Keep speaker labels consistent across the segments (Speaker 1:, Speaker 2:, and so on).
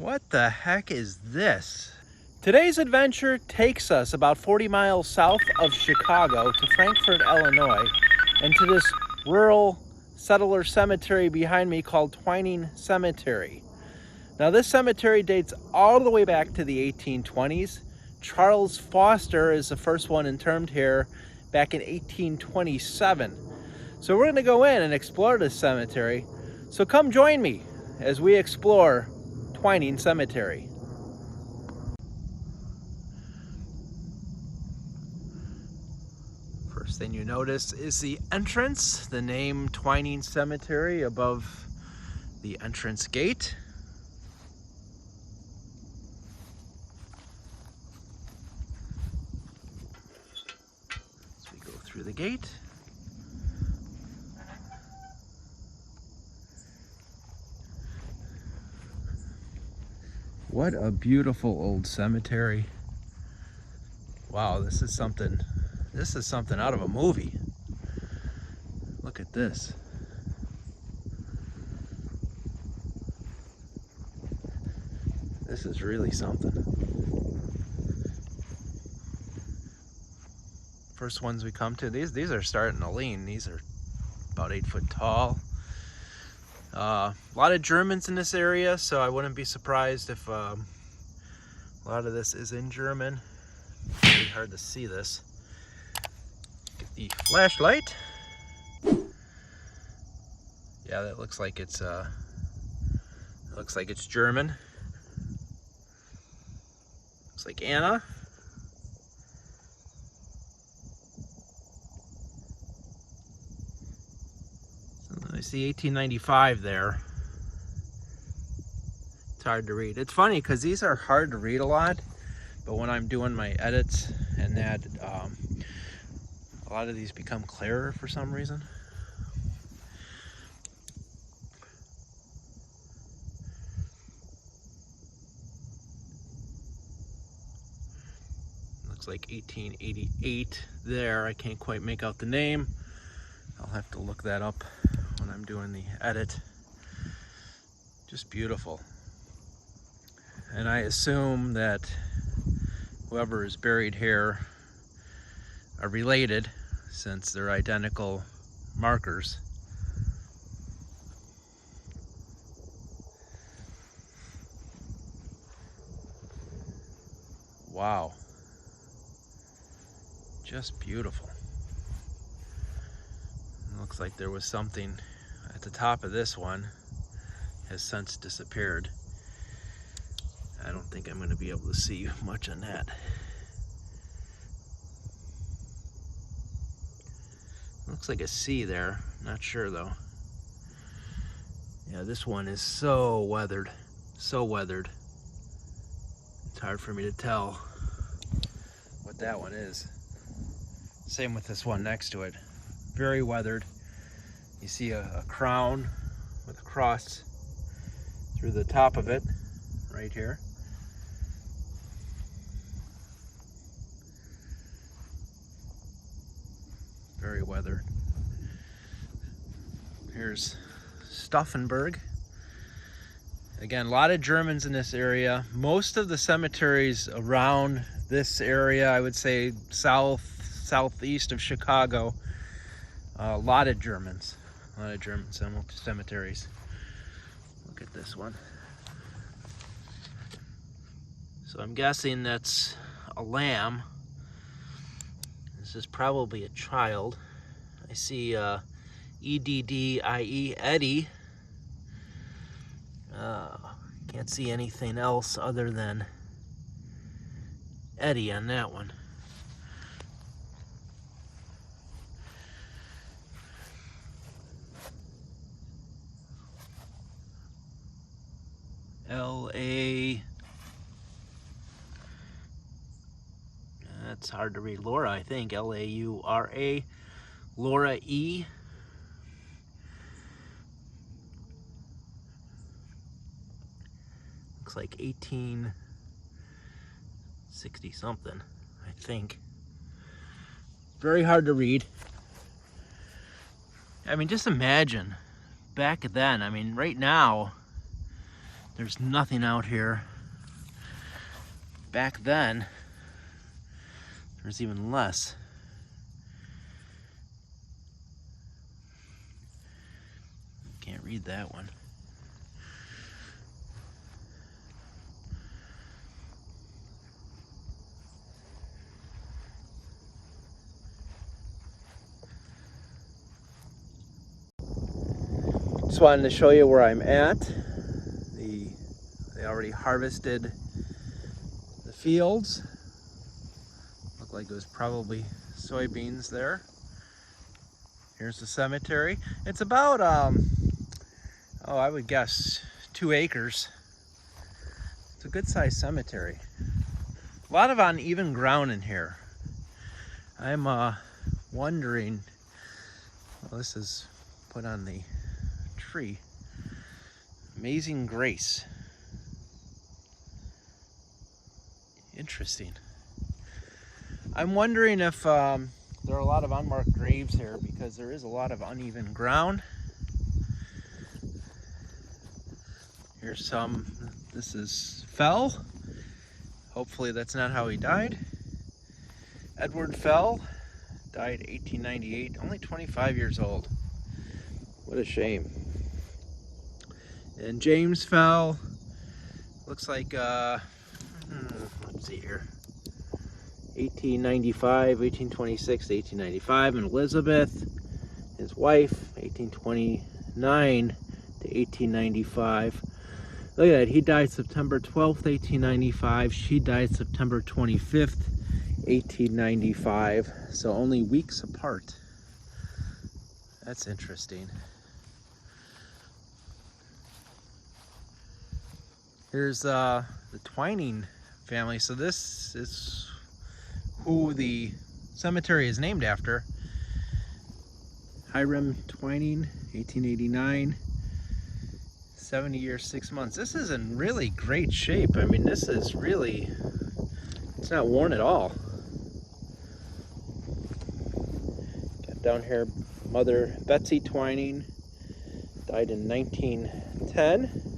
Speaker 1: What the heck is this? Today's adventure takes us about 40 miles south of Chicago to Frankfort, Illinois, and to this rural settler cemetery behind me called Twining Cemetery. Now this cemetery dates all the way back to the 1820s. Charles Foster is the first one interred here back in 1827. So we're gonna go in and explore this cemetery. So come join me as we explore Twining Cemetery. First thing you notice is the entrance, the name Twining Cemetery above the entrance gate. As we go through the gate. What a beautiful old cemetery. Wow, this is something out of a movie. Look at this. This is really something. First ones we come to, these are starting to lean. These are about 8 foot tall. A lot of Germans in this area, so I wouldn't be surprised if a lot of this is in German. It's really hard to see this. Get the flashlight. Yeah, that looks like it's German. Looks like Anna. I see 1895 there. It's hard to read. It's funny because these are hard to read a lot, but when I'm doing my edits and that, a lot of these become clearer for some reason. Looks like 1888 there. I can't quite make out the name. I'll have to look that up when I'm doing the edit. Just beautiful. And I assume that whoever is buried here are related since they're identical markers. Wow. Just beautiful. Looks like there was something at the top of this one, has since disappeared. I don't think I'm going to be able to see much on that. Looks like a C there, not sure though. Yeah, this one is so weathered, so weathered. It's hard for me to tell what that one is. Same with this one next to it. Very weathered. You see a crown with a cross through the top of it, right here. Very weathered. Here's Stauffenberg. Again, a lot of Germans in this area. Most of the cemeteries around this area, I would say southeast of Chicago, a lot of German cemeteries. Look at this one. So I'm guessing that's a lamb. This is probably a child. I see E-D-D-I-E, Eddie. Can't see anything else other than Eddie on that one. L-A, that's hard to read, Laura, I think, L-A-U-R-A, Laura E. Looks like 1860 something, I think. Very hard to read. I mean, just imagine back then. I mean, right now, There's nothing out here. Back then, there's even less. Can't read that one. Just wanted to show you where I'm at. They already harvested the fields. Looked like it was probably soybeans there. Here's the cemetery. It's about, I would guess 2 acres. It's a good sized cemetery. A lot of uneven ground in here. I'm wondering, well, this is put on the tree. Amazing Grace. Interesting. I'm wondering if there are a lot of unmarked graves here because there is a lot of uneven ground. Here's some. This is Fell. Hopefully that's not how he died. Edward Fell died 1898, only 25 years old. What a shame. And James Fell, looks like, let's see here, 1895, 1826 to 1895. And Elizabeth, his wife, 1829 to 1895. Look at that, he died September 12th, 1895. She died September 25th, 1895. So only weeks apart. That's interesting. Here's the Twining family. So this is who the cemetery is named after. Hiram Twining, 1889. 70 years, 6 months. This is in really great shape. I mean, this is really, it's not worn at all. Got down here, Mother Betsy Twining, died in 1910.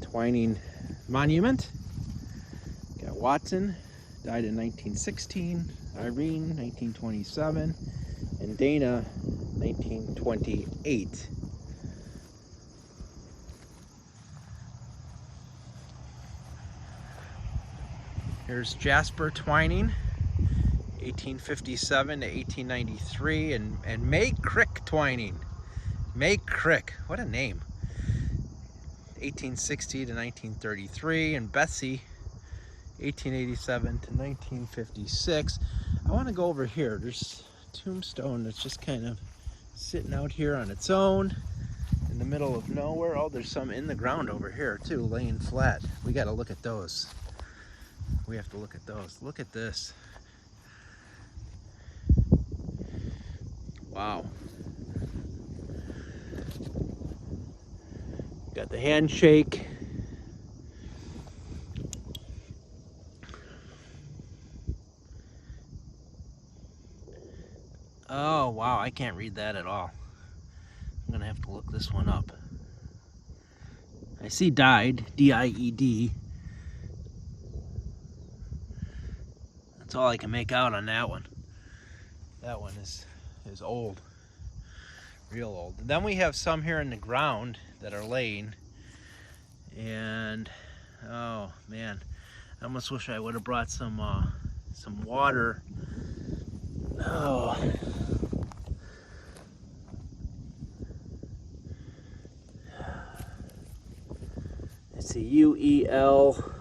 Speaker 1: Twining Monument. Got Watson, died in 1916. Irene, 1927. And Dana, 1928. Here's Jasper Twining, 1857 to 1893, and May Crick Twining. May Crick, what a name. 1860 to 1933, and Betsy, 1887 to 1956. I want to go over here. There's a tombstone that's just kind of sitting out here on its own in the middle of nowhere. Oh, there's some in the ground over here too, laying flat. We got to look at those. We have to look at those. Look at this. Wow. Got the handshake. Oh, wow, I can't read that at all. I'm gonna have to look this one up. I see died, D-I-E-D. That's all I can make out on that one. That one is old, real old. And then we have some here in the ground that are laying, and oh man, I almost wish I would have brought some water. Oh. Let's see, U-E-L.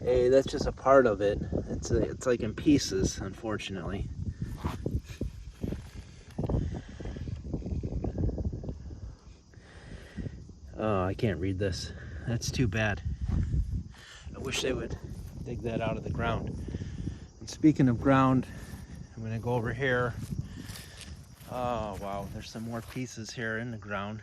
Speaker 1: Hey, that's just a part of it. It's like in pieces, unfortunately. Oh, I can't read this. That's too bad. I wish they would dig that out of the ground. And speaking of ground, I'm gonna go over here. Oh wow, there's some more pieces here in the ground.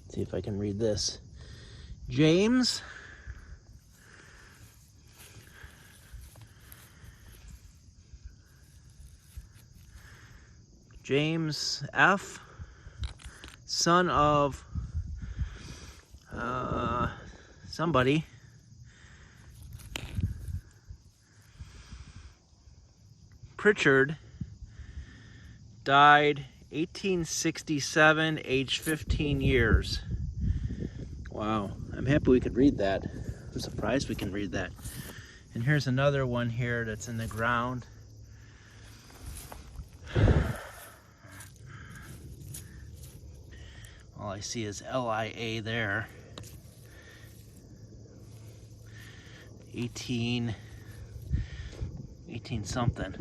Speaker 1: See if I can read this. James James F., son of somebody. Pritchard died 1867, aged 15 years. Wow, I'm happy we could read that. I'm surprised we can read that. And here's another one here that's in the ground. All I see is LIA there. 18 something.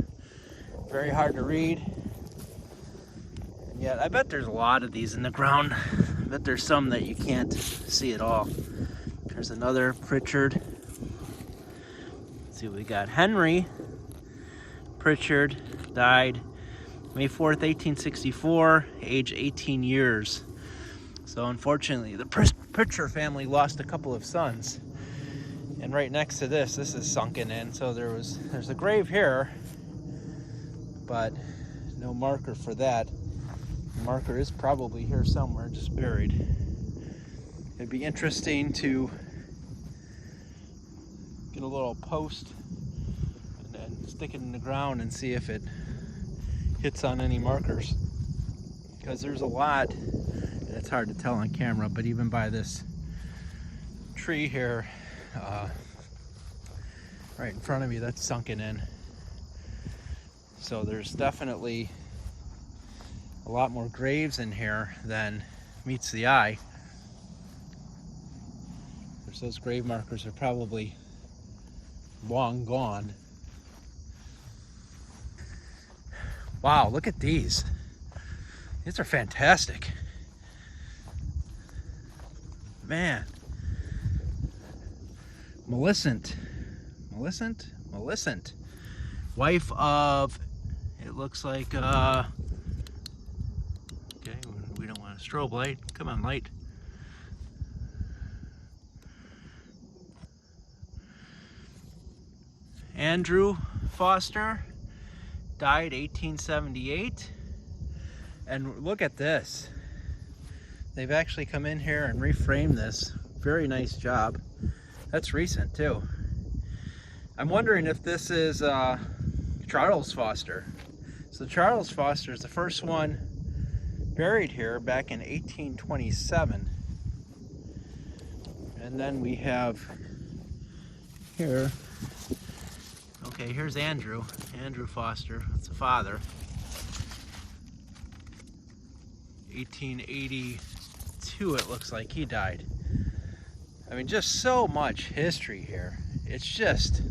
Speaker 1: Very hard to read. And yet I bet there's a lot of these in the ground. I bet there's some that you can't see at all. There's another Pritchard. Let's see what we got. Henry Pritchard died May 4th, 1864, age 18 years. So unfortunately, the Pritchard family lost a couple of sons. And right next to this is sunken in. So there's a grave here, but no marker for that. The marker is probably here somewhere, just buried. It'd be interesting to get a little post and stick it in the ground and see if it hits on any markers. Because there's a lot, and it's hard to tell on camera, but even by this tree here, right in front of me, that's sunken in. So there's definitely a lot more graves in here than meets the eye. Those grave markers are probably long gone. Wow, look at these. These are fantastic. Man. Millicent. Wife of, it looks like, okay, we don't want a strobe light. Come on, light. Andrew Foster died 1878. And look at this. They've actually come in here and reframed this. Very nice job. That's recent too. I'm wondering if this is Charles Foster. So Charles Foster is the first one buried here back in 1827. And then we have here, okay, here's Andrew Foster, that's the father. 1882 it looks like he died. I mean, just so much history here. It's just,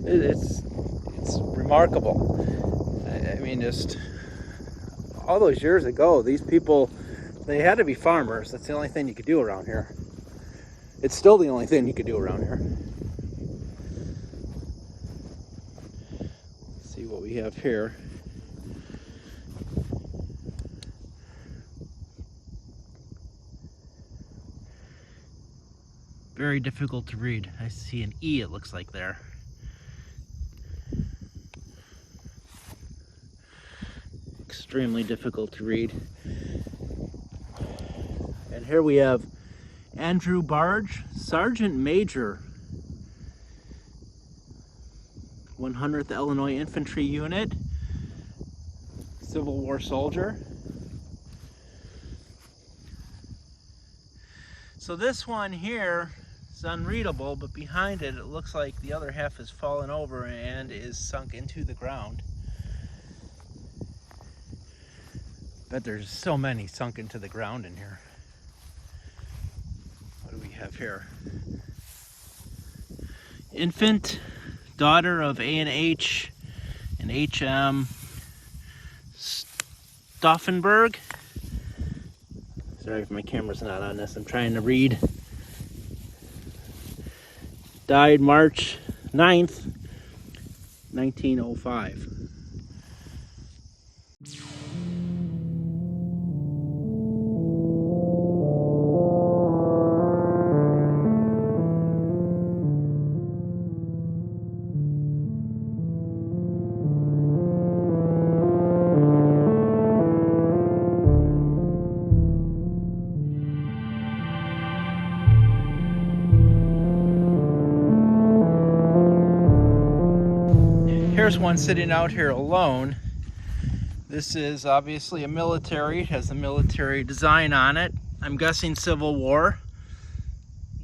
Speaker 1: it's remarkable. I mean, just all those years ago, these people, they had to be farmers. That's the only thing you could do around here. It's still the only thing you could do around here. Let's see what we have here. Very difficult to read. I see an E, it looks like there. Extremely difficult to read. And here we have Andrew Barge, Sergeant Major, 100th Illinois Infantry Unit, Civil War soldier. So this one here is unreadable, but behind it, it looks like the other half has fallen over and is sunk into the ground. Bet there's so many sunk into the ground in here. What do we have here? Infant, daughter of A&H and H.M. Stauffenberg. Sorry if my camera's not on this, I'm trying to read. Died March 9th, 1905. there's one sitting out here alone. This is obviously a military. It has a military design on it. I'm guessing Civil War.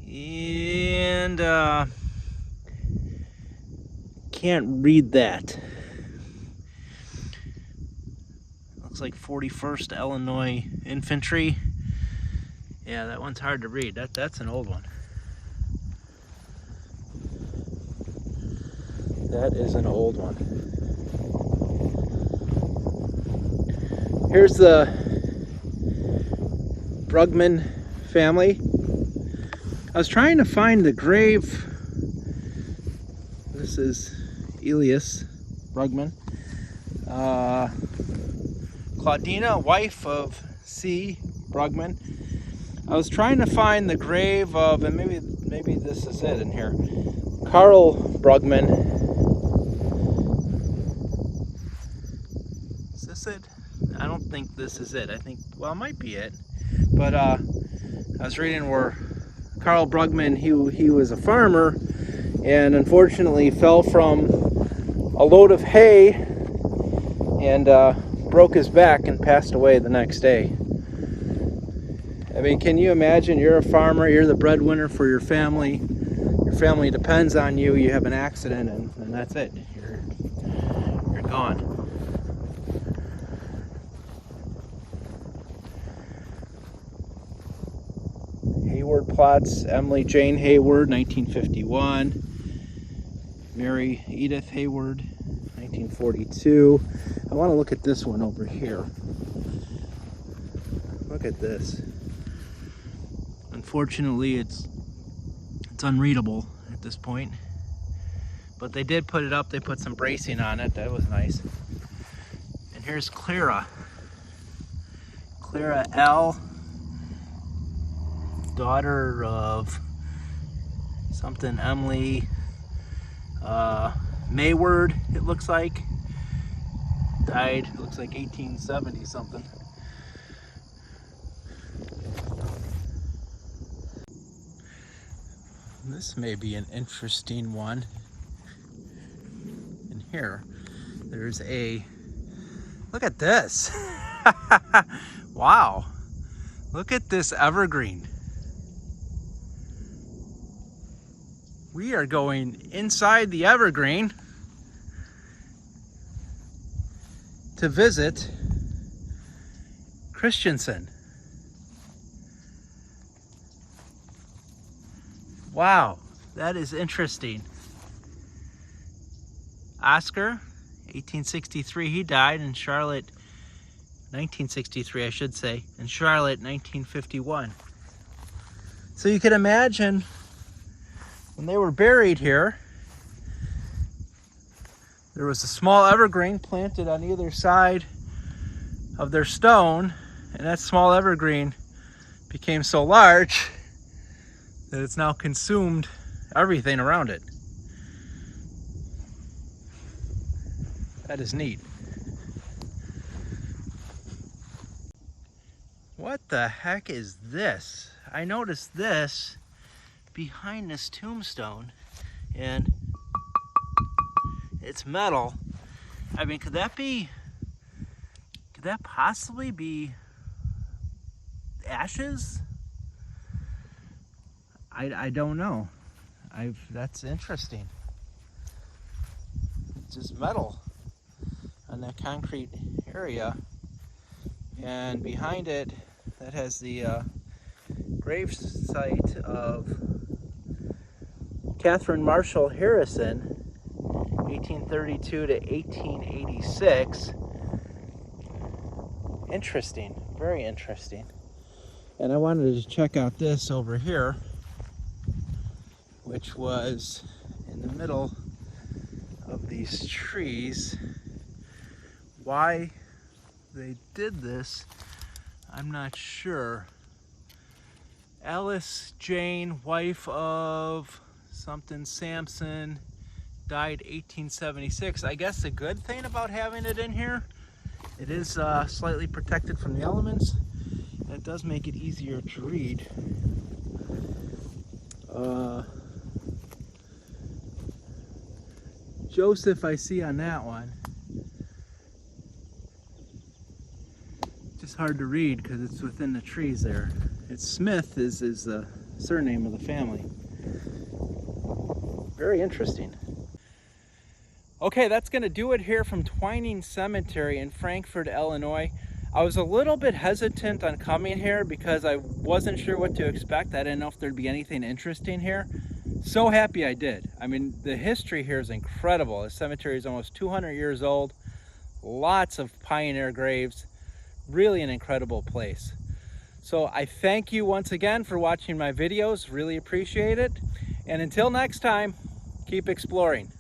Speaker 1: And can't read that. Looks like 41st Illinois Infantry. Yeah, that one's hard to read. That's an old one. That is an old one. Here's the Brugman family. I was trying to find the grave. This is Elias Brugman. Claudina, wife of C. Brugman. I was trying to find the grave of, and maybe this is it in here. Carl Brugman. Is this it? I don't think this is it. I think, well, it might be it. But I was reading where Carl Brugman, he was a farmer and unfortunately fell from a load of hay and broke his back and passed away the next day. I mean, can you imagine? You're a farmer, you're the breadwinner for your family depends on you, you have an accident and that's it. You're gone. Hayward plots, Emily Jane Hayward, 1951. Mary Edith Hayward, 1942. I want to look at this one over here. Look at this. Unfortunately, it's unreadable at this point. But they did put it up. They put some bracing on it. That was nice. And here's Clara. Clara L., daughter of something Emily Mayward, it looks like. Died, it looks like 1870 something. This may be an interesting one. And here, there's a, look at this. Wow. Look at this evergreen. We are going inside the evergreen to visit Christensen. Wow, that is interesting. Oscar, 1863, he died in Charlotte, 1963 I should say, in Charlotte, 1951. So you can imagine when they were buried here, there was a small evergreen planted on either side of their stone, and that small evergreen became so large that it's now consumed everything around it. That is neat. What the heck is this? I noticed this behind this tombstone, and it's metal. I mean, could that possibly be ashes? I don't know. That's interesting. It's just metal on that concrete area, and behind it, that has the grave site of Catherine Marshall Harrison, 1832 to 1886. Interesting, very interesting. And I wanted to check out this over here, which was in the middle of these trees. Why they did this, I'm not sure. Alice Jane, wife of something Sampson, died 1876. I guess the good thing about having it in here, it is slightly protected from the elements. That does make it easier to read. Joseph I see on that one. Just hard to read because it's within the trees there. It's Smith is the surname of the family. Very interesting. Okay, that's going to do it here from Twining Cemetery in Frankfort, Illinois. I was a little bit hesitant on coming here because I wasn't sure what to expect. I didn't know if there'd be anything interesting here. So happy I did. I mean, the history here is incredible. The cemetery is almost 200 years old. Lots of pioneer graves. Really an incredible place. So I thank you once again for watching my videos. Really appreciate it. And until next time, keep exploring.